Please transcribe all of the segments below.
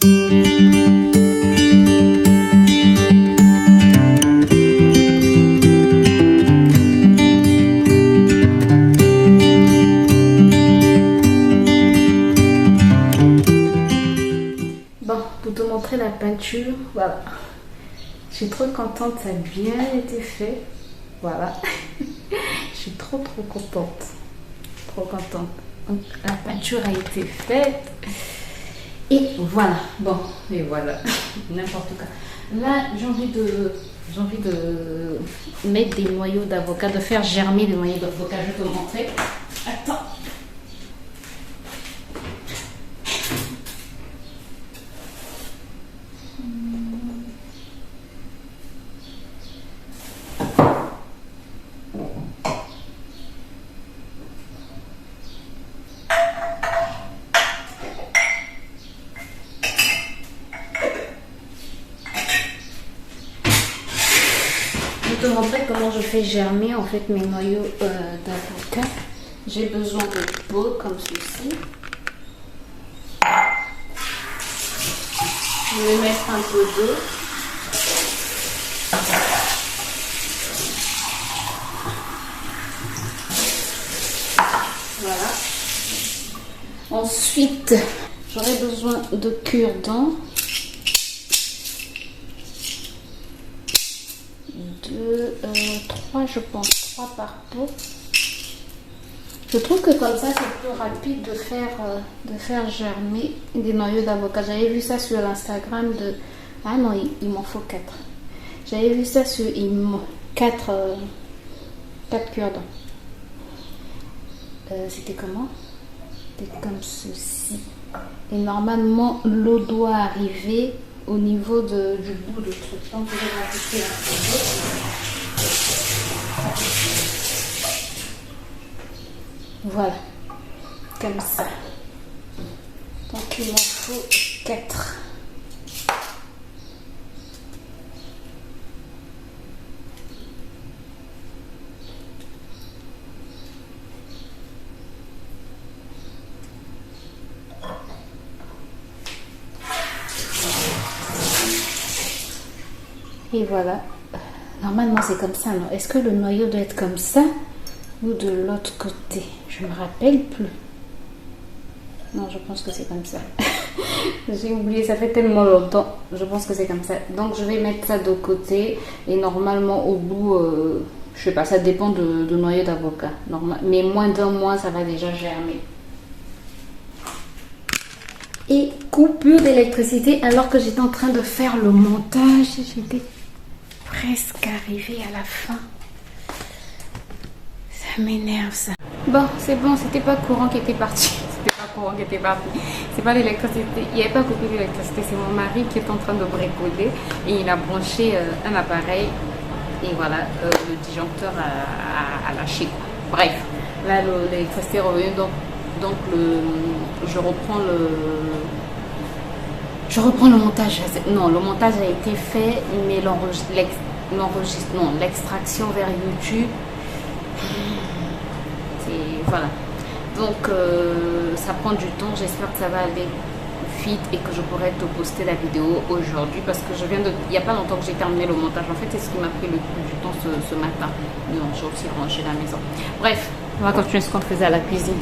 Bon, pour te montrer la peinture, voilà. Je suis trop contente, ça a bien été fait. Voilà. Je suis trop contente. Trop contente. Donc, la peinture a été faite. Et voilà. Bon, et voilà. N'importe quoi. Là, j'ai envie de mettre des noyaux d'avocat, de faire germer des noyaux d'avocat. Je vais te montrer. Attends. Je vais te montrer comment je fais germer en fait mes noyaux d'avocat. J'ai besoin de pots comme ceci. Je vais mettre un peu d'eau. Voilà. Ensuite, j'aurai besoin de cure-dents. Trois, je pense, 3 par pot. Je trouve que comme ça, c'est plus rapide de faire germer des noyaux d'avocat. J'avais vu ça sur l'Instagram de... Ah non, il m'en faut 4. J'avais vu ça sur 4 cure-dents. C'était comment? C'était comme ceci. Et normalement, l'eau doit arriver au niveau du bout de truc. Donc, je vais rajouter un peu d'eau. Voilà, comme ça. Donc il m'en faut 4. Et voilà. Normalement c'est comme ça, non? Est-ce que le noyau doit être comme ça ou de l'autre côté? Je me rappelle plus. Non, je pense que c'est comme ça. J'ai oublié, ça fait tellement longtemps. Je pense que c'est comme ça. Donc je vais mettre ça de côté et normalement au bout, je sais pas, ça dépend de noyau d'avocat. Mais moins d'un mois, ça va déjà germer. Et coupure d'électricité alors que j'étais en train de faire le montage. J'étais presque arrivée à la fin. Ça m'énerve ça. Bon, c'est bon, c'était pas le courant qui était parti. C'était pas le courant qui était parti. C'est pas l'électricité. Il n'y avait pas coupé d'électricité. C'est mon mari qui est en train de bricoler et il a branché un appareil. Et voilà, le disjoncteur a lâché. Bref, là l'électricité est revenue. Donc je reprends le montage. Non, le montage a été fait, mais l'extraction vers YouTube. Voilà, donc ça prend du temps. J'espère que ça va aller vite et que je pourrai te poster la vidéo aujourd'hui parce que il n'y a pas longtemps que j'ai terminé le montage. En fait, c'est ce qui m'a pris le plus du temps ce matin. Non, j'ai aussi rangé la maison. Bref, on va continuer ce qu'on faisait à la cuisine.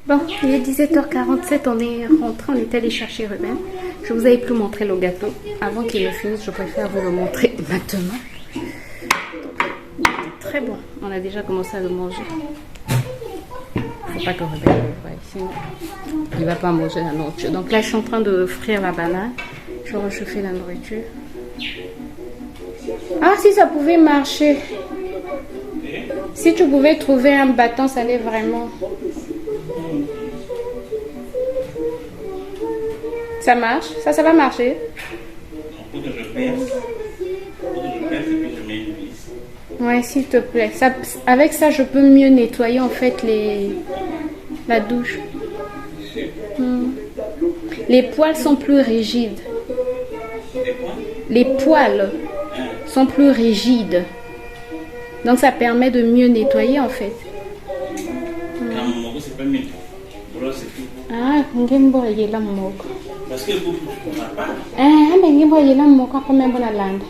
Bon, il est 17h47, on est rentré, on est allé chercher Ruben. Je vous avais plus montré le gâteau. Avant qu'il le finisse, je préfère vous le montrer maintenant. Très bon, on a déjà commencé à le manger. Faut pas que Ruben le voie, sinon il va pas manger la nourriture. Donc là, je suis en train de frire la banane. Je vais réchauffer la nourriture. Ah, si ça pouvait marcher. Si tu pouvais trouver un bâton, ça allait vraiment. Ça marche? Ça va marcher? Faut que je perce. Faut que je perce et puis je mets une vis. Ouais, s'il te plaît. Ça, avec ça, je peux mieux nettoyer en fait la douche. Les poils sont plus rigides. Les poils sont plus rigides. Donc ça permet de mieux nettoyer en fait. Quand mon mogo, c'est pas mieux. Brosse et tout. Ah, ngimbo yela moko. Parce que vous ne pourrez pas. Ah, mais ngimbo yela moko quand même bonne lande.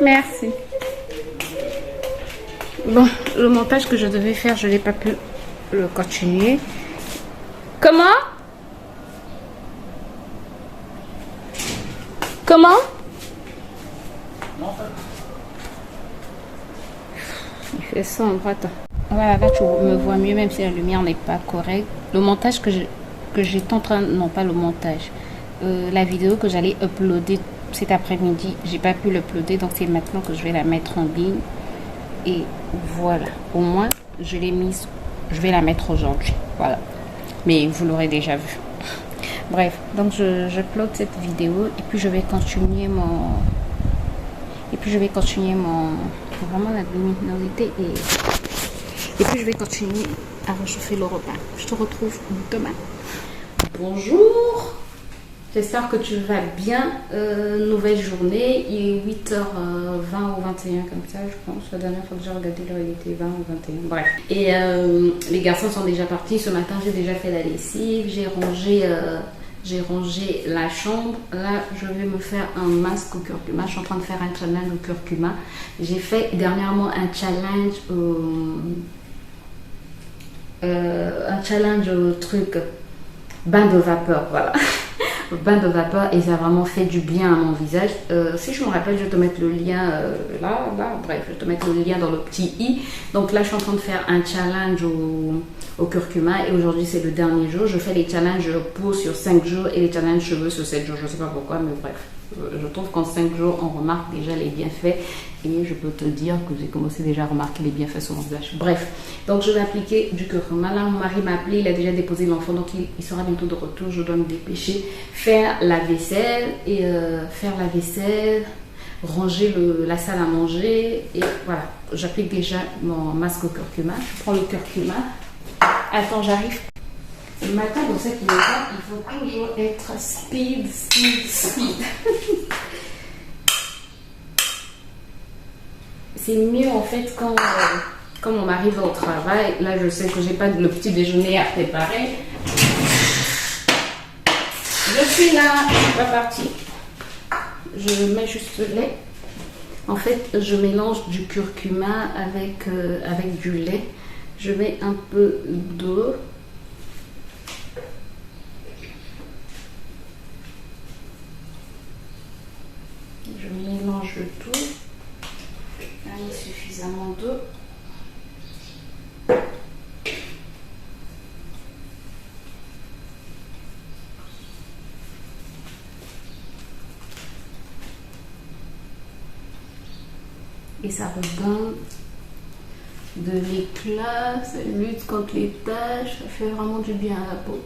Merci. Bon, le montage que je devais faire, je n'ai pas pu le continuer. Comment? Comment? Il fait sombre, attends. Voilà, là tu me vois mieux, même si la lumière n'est pas correcte. Le montage que j'étais en train... Non, pas le montage. La vidéo que j'allais uploader cet après-midi, j'ai pas pu l'uploader, donc c'est maintenant que je vais la mettre en ligne. Et voilà, au moins je l'ai mise, je vais la mettre aujourd'hui. Voilà, mais vous l'aurez déjà vu. Bref, donc j'upload cette vidéo et puis je vais continuer mon... Vraiment la luminosité et puis je vais continuer à réchauffer le repas. Je te retrouve demain. Bonjour, j'espère que tu vas bien. Nouvelle journée, il est 8h20 ou 21 comme ça je pense. La dernière fois que j'ai regardé l'heure il était 20 ou 21. Bref. Et les garçons sont déjà partis. Ce matin j'ai déjà fait la lessive. J'ai rangé la chambre. Là, je vais me faire un masque au curcuma. Je suis en train de faire un challenge au curcuma. J'ai fait dernièrement un challenge au truc bain de vapeur. Voilà. Bain de vapeur et ça a vraiment fait du bien à mon visage. Si je me rappelle, je vais te mettre le lien là. Bref, je vais te mettre le lien dans le petit i. Donc là, je suis en train de faire un challenge au curcuma et aujourd'hui, c'est le dernier jour. Je fais les challenges peau sur 5 jours et les challenges cheveux sur 7 jours. Je ne sais pas pourquoi, mais bref. Je trouve qu'en 5 jours, on remarque déjà les bienfaits et je peux te dire que j'ai commencé déjà à remarquer les bienfaits sur mon visage. Bref, donc je vais appliquer du curcuma. Là, mon mari m'a appelé, il a déjà déposé l'enfant, donc il sera bientôt de retour. Je dois me dépêcher, faire la vaisselle ranger la salle à manger et voilà. J'applique déjà mon masque au curcuma. Je prends le curcuma. Attends, j'arrive. Le matin, dans cette maison, il faut toujours être speed. C'est mieux en fait quand on arrive au travail. Là, je sais que j'ai pas le petit déjeuner à préparer. Je suis là, je suis pas partie. Je mets juste le lait. En fait, je mélange du curcuma avec du lait. Je mets un peu d'eau. Je mélange le tout. Là, il y a suffisamment d'eau. Et ça redonne de l'éclat, ça lutte contre les taches, ça fait vraiment du bien à la peau.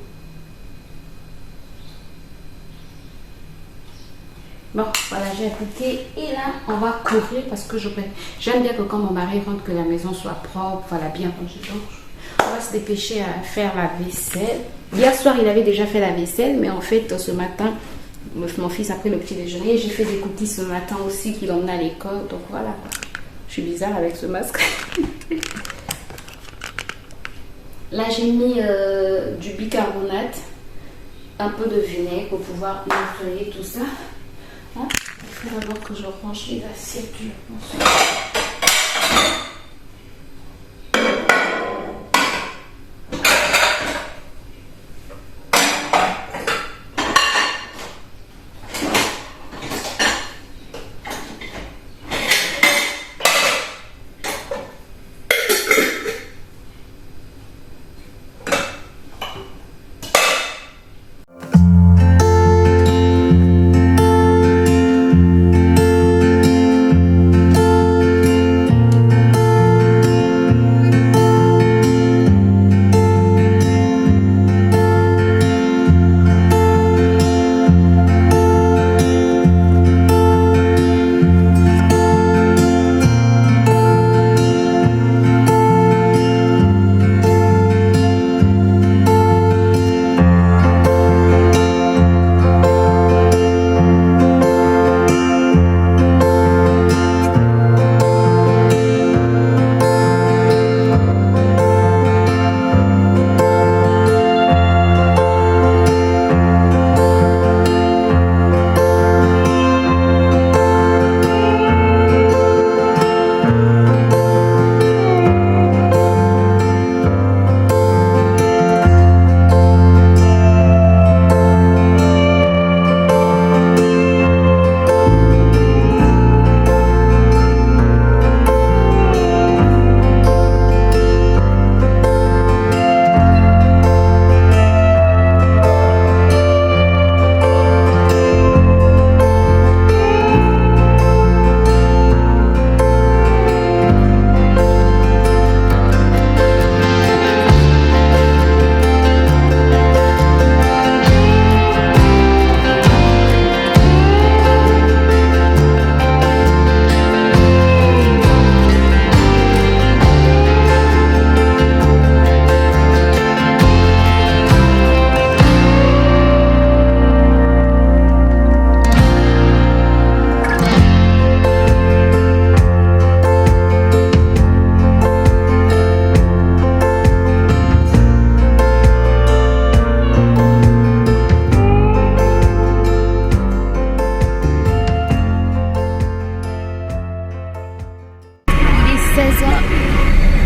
Bon, voilà, j'ai appliqué et là, on va courir parce que j'aime bien que quand mon mari rentre, que la maison soit propre, voilà, bien rangée. Donc, on va se dépêcher à faire la vaisselle. Hier soir, il avait déjà fait la vaisselle, mais en fait, ce matin, mon fils a pris le petit déjeuner. J'ai fait des cookies ce matin aussi qu'il emmenait à l'école. Donc voilà, je suis bizarre avec ce masque. Là, j'ai mis du bicarbonate, un peu de vinaigre pour pouvoir nettoyer tout ça. Hein? Il faut d'abord que je range les assiettes, je pense.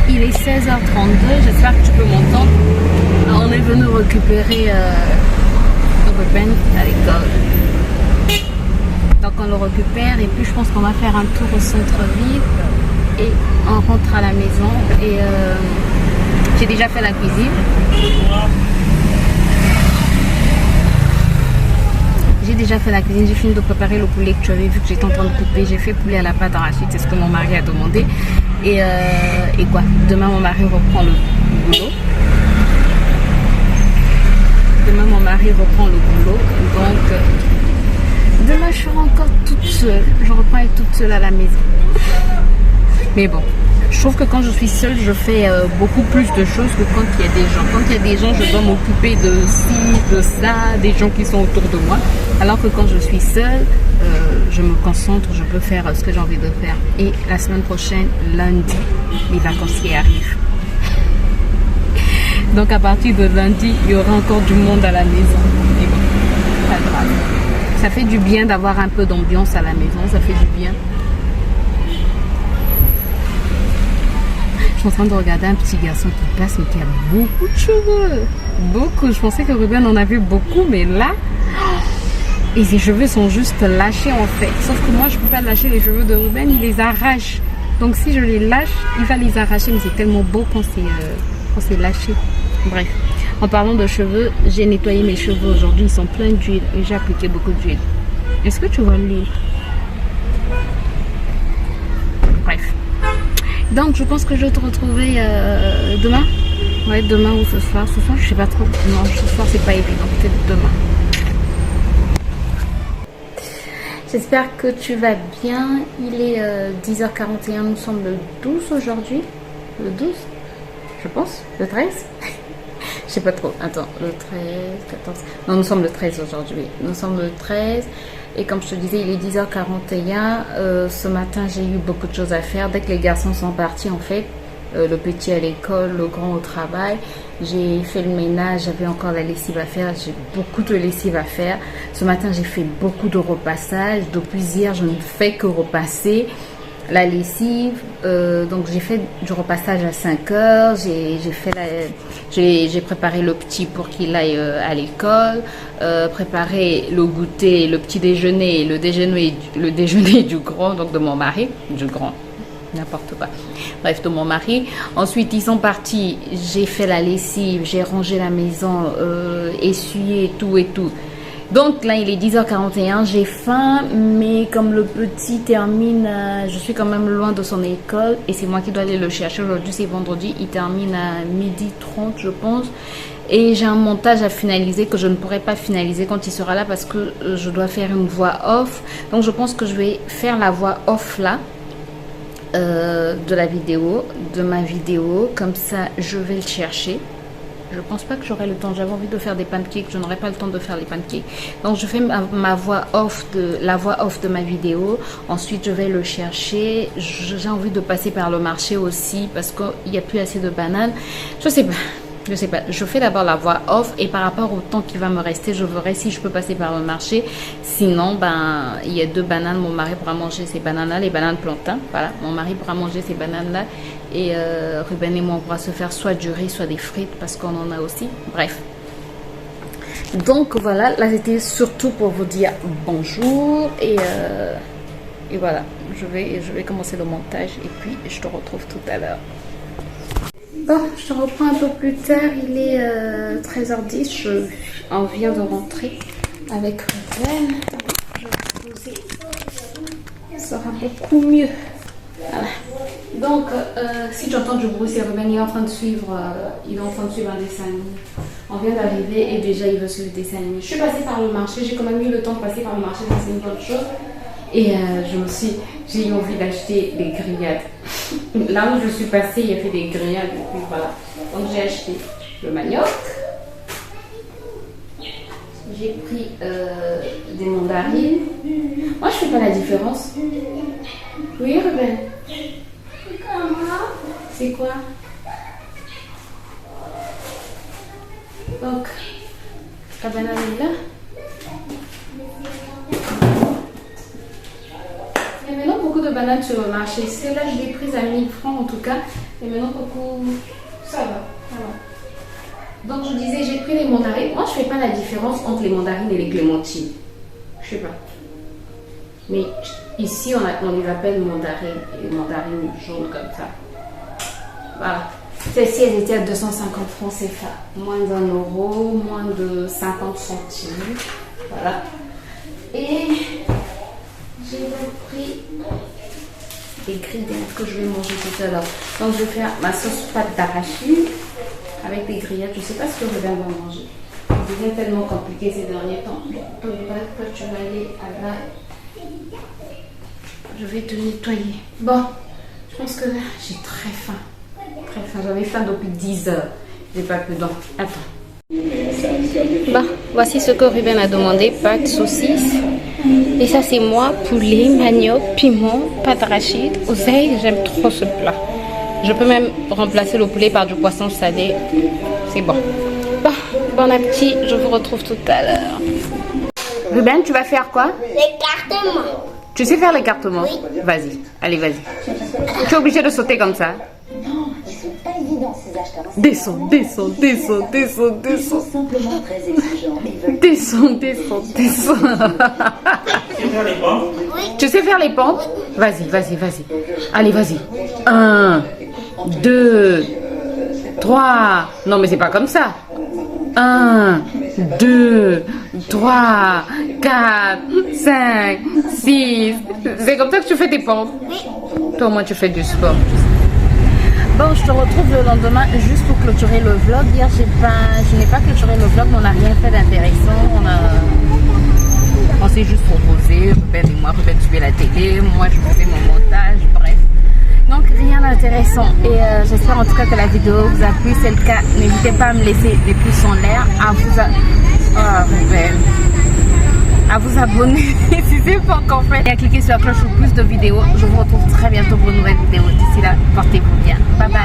il est 16h32, j'espère que tu peux m'entendre. On est venu récupérer Ruben à l'école. Donc on le récupère et puis je pense qu'on va faire un tour au centre-ville et on rentre à la maison. Et j'ai déjà fait la cuisine. J'ai fini de préparer le poulet que tu avais vu que j'étais en train de couper. J'ai fait poulet à la pâte arachide, c'est ce que mon mari a demandé. Et quoi, demain mon mari reprend le boulot. Donc demain je serai encore toute seule. Je reprends être toute seule à la maison. Mais bon, je trouve que quand je suis seule, je fais beaucoup plus de choses que quand il y a des gens. Quand il y a des gens, je dois m'occuper de ci, de ça, des gens qui sont autour de moi. Alors que quand je suis seule, je me concentre, je peux faire ce que j'ai envie de faire. Et la semaine prochaine, lundi, les vacanciers arrivent. Donc à partir de lundi, il y aura encore du monde à la maison. Et bon, pas grave. Ça fait du bien d'avoir un peu d'ambiance à la maison, ça fait du bien. Je suis en train de regarder un petit garçon qui passe mais qui a beaucoup de cheveux. Beaucoup. Je pensais que Ruben en avait beaucoup, mais là, et ses cheveux sont juste lâchés en fait. Sauf que moi, je ne peux pas lâcher les cheveux de Ruben, il les arrache. Donc si je les lâche, il va les arracher, mais c'est tellement beau quand c'est lâché. Bref, en parlant de cheveux, j'ai nettoyé mes cheveux aujourd'hui, ils sont pleins d'huile et j'ai appliqué beaucoup d'huile. Est-ce que tu vois l'huile? Bref. Donc je pense que je vais te retrouver demain. Ouais, demain ou ce soir. Ce soir, je sais pas trop. Non, ce soir, c'est pas évident. Peut-être demain. J'espère que tu vas bien. Il est 10h41. Nous sommes le 12 aujourd'hui. Le 12, je pense. Le 13. Je sais pas trop. Attends, le 13, 14. Non, nous sommes le 13 aujourd'hui. Nous sommes le 13. Et comme je te disais, il est 10h41. Ce matin, j'ai eu beaucoup de choses à faire. Dès que les garçons sont partis, en fait, le petit à l'école, le grand au travail, j'ai fait le ménage, j'avais encore la lessive à faire. J'ai beaucoup de lessive à faire. Ce matin, j'ai fait beaucoup de repassage. Depuis hier, je ne fais que repasser la lessive. Donc j'ai fait du repassage à 5h. J'ai préparé le petit pour qu'il aille à l'école, préparé le goûter, le petit déjeuner, le déjeuner du grand, donc de mon mari, du grand, n'importe quoi, bref, de mon mari. Ensuite ils sont partis, j'ai fait la lessive, j'ai rangé la maison, essuyé tout et tout. Donc là, il est 10h41, j'ai faim, mais comme le petit termine, je suis quand même loin de son école et c'est moi qui dois aller le chercher. Aujourd'hui, c'est vendredi, il termine à 12h30, je pense. Et j'ai un montage à finaliser que je ne pourrai pas finaliser quand il sera là parce que je dois faire une voix off. Donc, je pense que je vais faire la voix off là. De la vidéo, de ma vidéo. Comme ça, je vais le chercher. Je pense pas que j'aurai le temps. J'avais envie de faire des pancakes. Je n'aurai pas le temps de faire les pancakes. Donc, je fais la voix off de ma vidéo. Ensuite, je vais le chercher. J'ai envie de passer par le marché aussi parce qu'il n'y a plus assez de bananes. Je sais pas. Je fais d'abord la voix off et par rapport au temps qui va me rester, je verrai si je peux passer par le marché. Sinon, il y a 2 bananes. Mon mari pourra manger ces bananes-là, les bananes plantains. Voilà, mon mari pourra manger ces bananes-là. Et Ruben et moi, on pourra se faire soit du riz, soit des frites parce qu'on en a aussi. Bref. Donc voilà, là c'était surtout pour vous dire bonjour. Et voilà, je vais commencer le montage et puis je te retrouve tout à l'heure. Bon, je te reprends un peu plus tard, il est 13h10, on vient de rentrer avec Ruben. Je vais vous poser, ça sera beaucoup mieux. Voilà. Donc, si tu entends du bruit, c'est Ruben, il est en train de suivre un dessin animé. On vient d'arriver et déjà il veut suivre le dessin animé. Je suis passée par le marché, j'ai quand même eu le temps de passer par le marché, donc c'est une bonne chose. Et j'ai eu envie d'acheter des grillades. Là où je suis passée, il y avait des grillades. Et puis voilà. Donc j'ai acheté le manioc. J'ai pris des mandarines. Moi, je fais pas la différence. Oui, Ruben. C'est quoi? Donc, la banane est là. Il y a maintenant beaucoup de de bananes sur le marché. Celle-là, je l'ai prise à 1000 francs en tout cas. Et maintenant, Coco, ça va. Donc, je disais, j'ai pris les mandarines. Moi, je ne fais pas la différence entre les mandarines et les clémentines. Je sais pas. Mais ici, on les appelle mandarines. Et les mandarines jaunes comme ça. Voilà. Celles-ci, elles étaient à 250 francs CFA. Moins d'1 euro, moins de 50 centimes. Voilà. Et j'ai donc pris des grillettes que je vais manger tout à l'heure. Donc, je vais faire ma sauce pâte d'arachide avec des grillettes. Je ne sais pas ce que Ruben va manger. Ça devient tellement compliqué ces derniers temps. Toi, tu vas aller à la... Je vais te nettoyer. Bon, je pense que j'ai très faim. Très faim. J'avais faim depuis 10 heures. J'ai pas pu donc. Attends. Bah, voici ce que Ruben a demandé. Pâtes, saucisses. Et ça, c'est moi. Poulet, manioc, piment, pâte d'arachide, oseille. J'aime trop ce plat. Je peux même remplacer le poulet par du poisson salé. C'est bon. Bon appétit. Je vous retrouve tout à l'heure. Ruben, tu vas faire quoi? L'écartement. Tu sais faire l'écartement? Oui. Vas-y. Allez, vas-y. Tu es obligé de sauter comme ça. Non, ils sont pas évidents ces acheteurs. Descends. Ils sont simplement très exigeants. Ils veulent Descends. Tu sais faire les pommes? Tu sais faire les pompes? Vas-y. Allez, vas-y. 1, 2, 3. Non, mais c'est pas comme ça. 1, 2, 3, 4, 5, 6. C'est comme ça que tu fais tes pompes? Toi, moi, tu fais du sport. Bon, je te retrouve le lendemain juste pour clôturer le vlog. Hier, je n'ai pas clôturé le vlog, mais on n'a rien fait d'intéressant. On s'est juste reposé. Ruben et moi, Ruben suivait la télé. Moi, je faisais mon montage. Bref. Donc, rien d'intéressant. Et j'espère en tout cas que la vidéo vous a plu. Si c'est le cas, n'hésitez pas à me laisser des pouces en l'air. À vous abonner si c'est pas encore fait. Et à cliquer sur la cloche pour plus de vidéos. Je vous retrouve très bientôt pour une nouvelle vidéo. D'ici là, portez-vous bien. Bye bye.